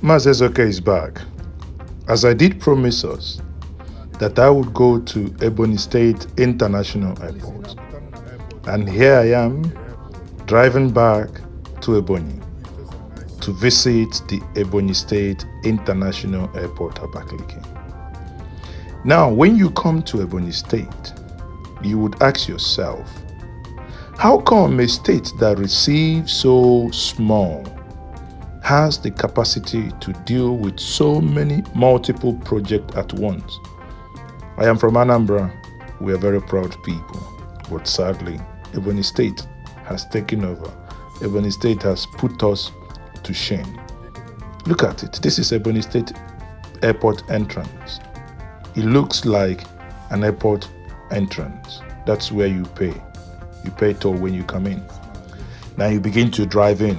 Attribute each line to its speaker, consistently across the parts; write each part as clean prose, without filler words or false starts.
Speaker 1: Mazezoke is back, as I did promise us that I would go to Ebonyi State International Airport. And here I am, driving back to Ebonyi to visit the Ebonyi State International Airport, Abakaliki. Now, when you come to Ebonyi State, you would ask yourself, how come a state that receives so small has the capacity to deal with so many multiple projects at once? I am from Anambra. We are very proud people, but sadly, Ebonyi State has taken over. Ebonyi State has put us to shame. Look at it. This is Ebonyi State Airport entrance. It looks like an airport entrance. That's where you pay. You pay toll when you come in. Now you begin to drive in.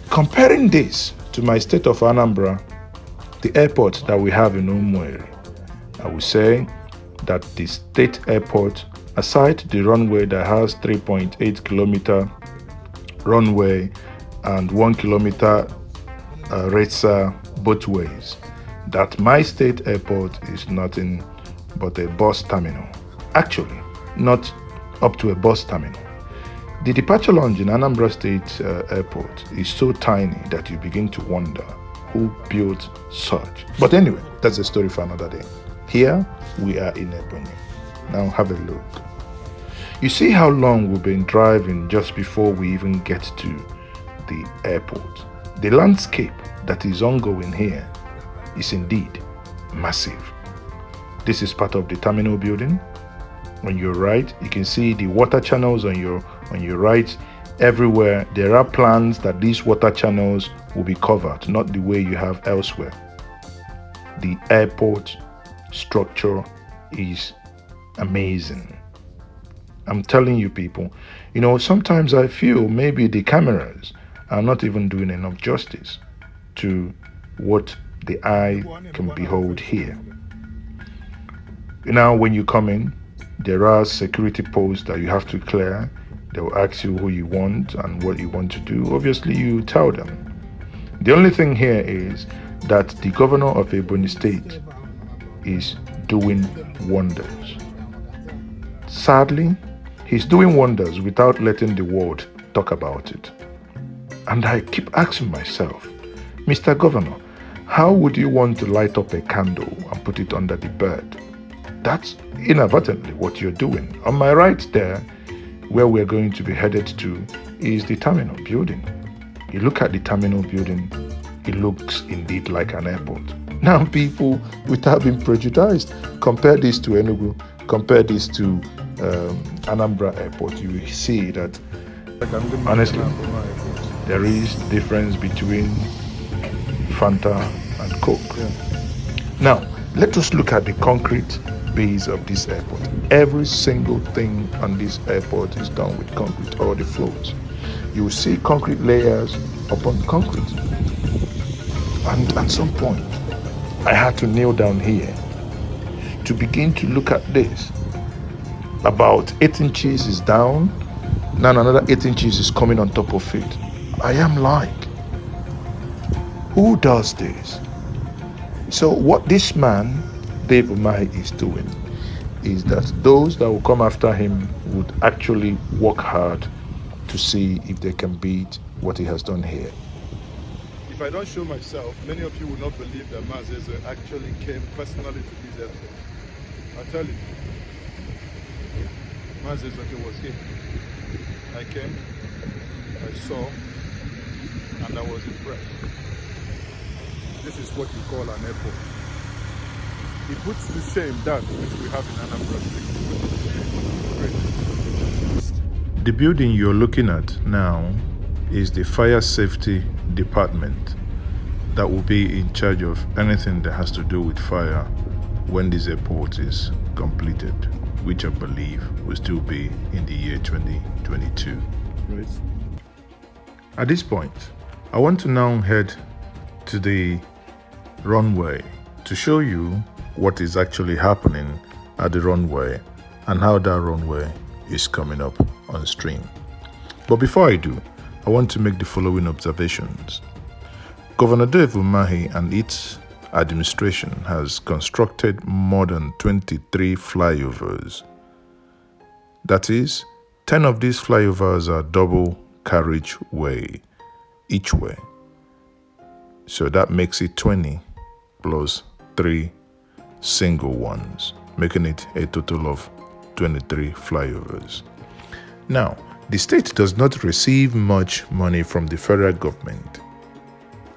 Speaker 1: Comparing this to my state of Anambra, the airport that we have in Umueri, I would say that the state airport, aside the runway that has 3.8 kilometer runway and 1 kilometer RETSA both ways, that my state airport is nothing but a bus terminal. Actually, not up to a bus terminal. The departure lounge in Anambra State Airport is so tiny that you begin to wonder who built such. But anyway, that's a story for another day. Here we are in Ebonyi. Now have a look. You see how long we've been driving just before we even get to the airport. The landscape that is ongoing here is indeed massive. This is part of the terminal building. On your right, you can see the water channels on your right. Everywhere there are plans that these water channels will be covered, not the way you have elsewhere. The airport structure is amazing. I'm telling you people, sometimes I feel maybe the cameras are not even doing enough justice to what the eye can behold here. Now when you come in, there are security posts that you have to clear. They will ask you who you want and what you want to do. Obviously, you tell them. The only thing here is that the governor of Ebonyi State is doing wonders. Sadly, he's doing wonders without letting the world talk about it. And I keep asking myself, Mr. Governor, how would you want to light up a candle and put it under the bed? That's inadvertently what you're doing. On my right there, where we're going to be headed to, is the terminal building. You look at the terminal building, it looks indeed like an airport. Now people, without being prejudiced, compare this to Enugu, compare this to Anambra Airport, you will see that, honestly, there is difference between Fanta and Coke. Yeah. Now, let us look at the concrete base of this airport. Every single thing on this airport is done with concrete, all the floors. You will see concrete layers upon concrete. And at some point, I had to kneel down here to begin to look at this. About 8 inches is down, now another 8 inches is coming on top of it. I am like, who does this? So what this man, Dave Umai, is doing is that those that will come after him would actually work hard to see if they can beat what he has done here.
Speaker 2: If I don't show myself, many of you will not believe that Mazezo actually came personally to this airport. I tell you, Mazezo was here. I came, I saw, and I was impressed. This is what you call an airport. It puts to shame that which we have in Anambra State.
Speaker 1: The building you're looking at now is the fire safety department that will be in charge of anything that has to do with fire when this airport is completed, which I believe will still be in the year 2022. Right. At this point, I want to now head to the runway to show you what is actually happening at the runway and how that runway is coming up on stream. But before I do, I want to make the following observations. Governor Dave Umahi and its administration has constructed more than 23 flyovers. That is, 10 of these flyovers are double carriageway each way. So that makes it 20 plus 3 single ones, making it a total of 23 flyovers. Now, the state does not receive much money from the federal government.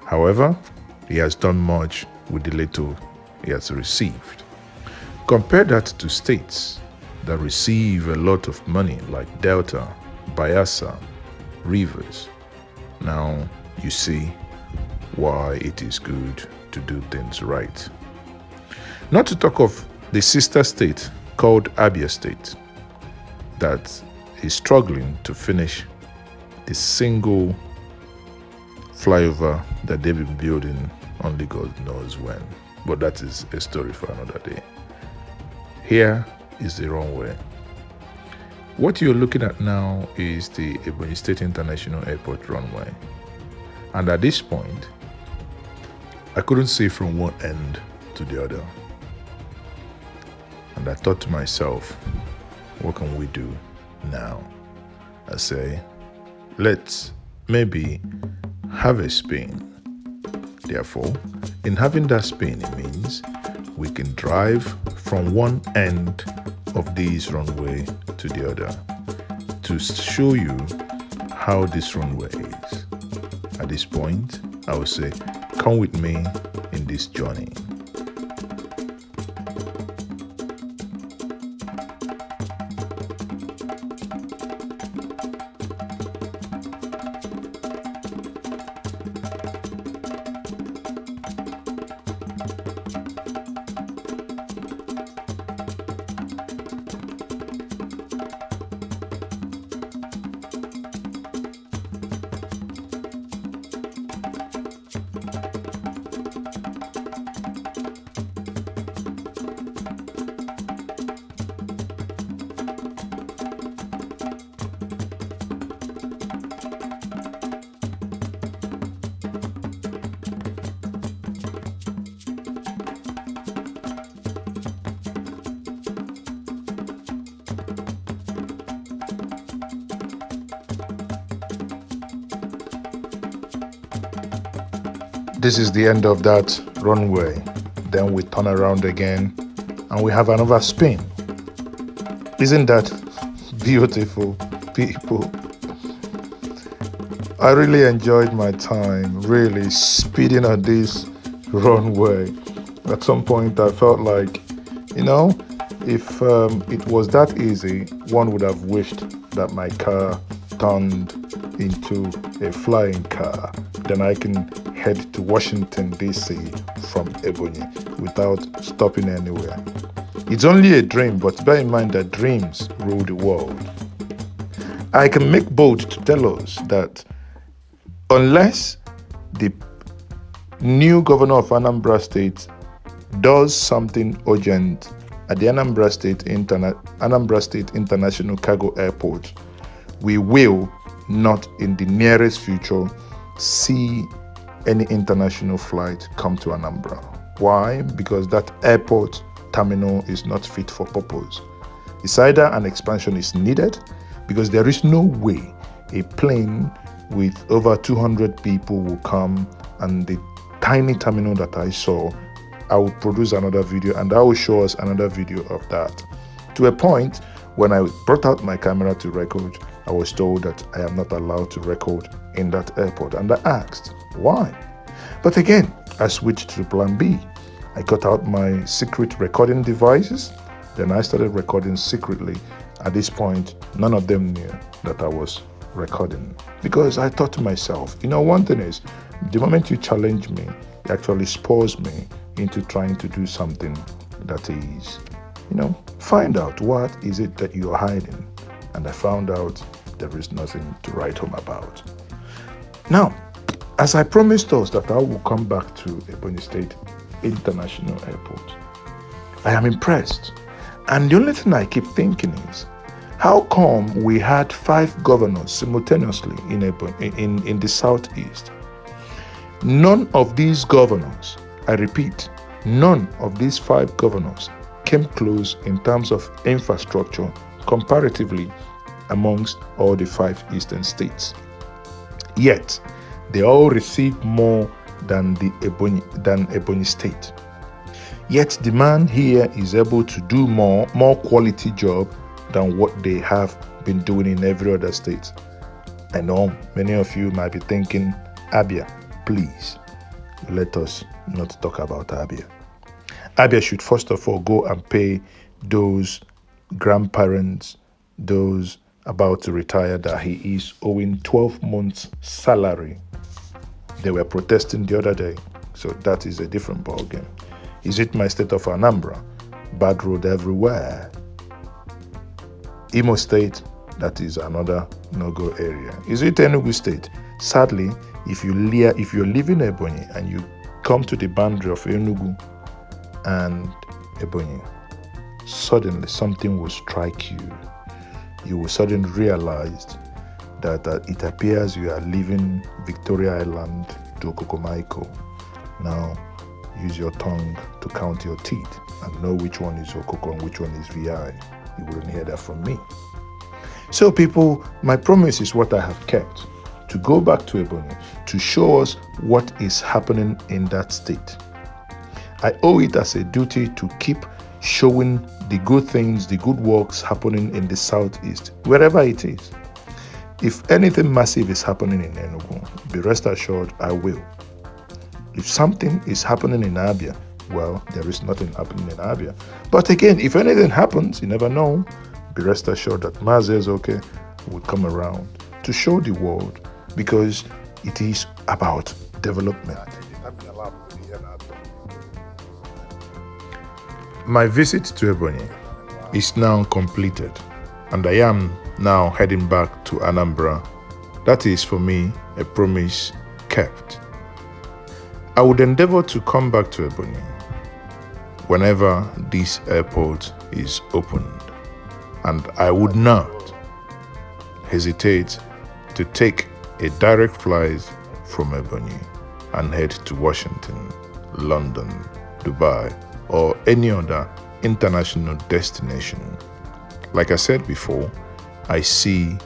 Speaker 1: However, he has done much with the little he has received. Compare that to states that receive a lot of money like Delta, Bayelsa, Rivers. Now you see why it is good to do things right. Not to talk of the sister state called Abia State that is struggling to finish the single flyover that they've been building, only God knows when. But that is a story for another day. Here is the runway. What you're looking at now is the Ebonyi State International Airport runway. And at this point, I couldn't see from one end to the other. And I thought to myself, what can we do now? I say, let's maybe have a spin. Therefore, in having that spin, it means we can drive from one end of this runway to the other to show you how this runway is. At this point, I will say, come with me in this journey. This is the end of that runway. Then we turn around again and we have another spin. Isn't that beautiful, people? I really enjoyed my time, really speeding on this runway. At some point I felt like, if it was that easy, one would have wished that my car turned into a flying car. Then I can head to Washington, D.C. from Ebonyi without stopping anywhere. It's only a dream, but bear in mind that dreams rule the world. I can make bold to tell us that unless the new governor of Anambra State does something urgent at the Anambra State International Cargo Airport, we will not in the nearest future see any international flight come to Anambra. Why? Because that airport terminal is not fit for purpose. It's either an expansion is needed, because there is no way a plane with over 200 people will come, and the tiny terminal that I saw, I will produce another video and I will show us another video of that. To a point, when I brought out my camera to record, I was told that I am not allowed to record in that airport, and I asked why. But again, I switched to plan B. I got out my secret recording devices, then I started recording secretly. At this point, none of them knew that I was recording, because I thought to myself, one thing is, the moment you challenge me, it actually spurs me into trying to do something that is, find out what is it that you're hiding. And I found out there is nothing to write home about. Now, as I promised us that I will come back to Ebonyi State International Airport, I am impressed. And the only thing I keep thinking is, how come we had 5 governors simultaneously in the southeast? None of these governors, I repeat, none of these 5 governors came close in terms of infrastructure comparatively amongst all the 5 eastern states. Yet, they all received more than Ebonyi state. Yet the man here is able to do more quality job than what they have been doing in every other state. I know many of you might be thinking, Abia, please, let us not talk about Abia. Abia should first of all go and pay those grandparents, those about to retire, that he is owing 12 months salary. They were protesting the other day, so that is a different ballgame. Is it my state of Anambra? Bad road everywhere. Imo State, that is another no-go area. Is it Enugu State? Sadly, if you're living in Ebonyi and you come to the boundary of Enugu and Ebonyi, suddenly something will strike you. You will suddenly realize that it appears you are leaving Victoria Island to Okokomaiko. Now, use your tongue to count your teeth and know which one is Okoko and which one is VI. You wouldn't hear that from me. So people, my promise is what I have kept, to go back to Ebonyi, to show us what is happening in that state. I owe it as a duty to keep showing the good things, the good works happening in the southeast, wherever it is. If anything massive is happening in Enugu, be rest assured I will. If something is happening in Abia, well, there is nothing happening in Abia. But again, if anything happens, you never know, be rest assured that Mazi Ezoke will come around to show the world, because it is about development. My visit to Ebonyi is now completed, and I am now heading back to Anambra. That is for me a promise kept. I would endeavor to come back to Ebonyi whenever this airport is opened, and I would not hesitate to take a direct flight from Ebonyi and head to Washington, London, Dubai, or any other international destination. Like I said before, I see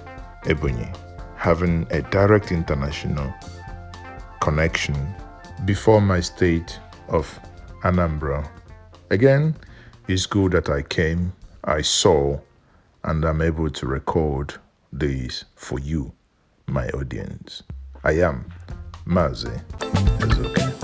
Speaker 1: Ebonyi having a direct international connection before my state of Anambra. Again, it's good that I came, I saw, and I'm able to record this for you, my audience. I am Mazi Ezoke.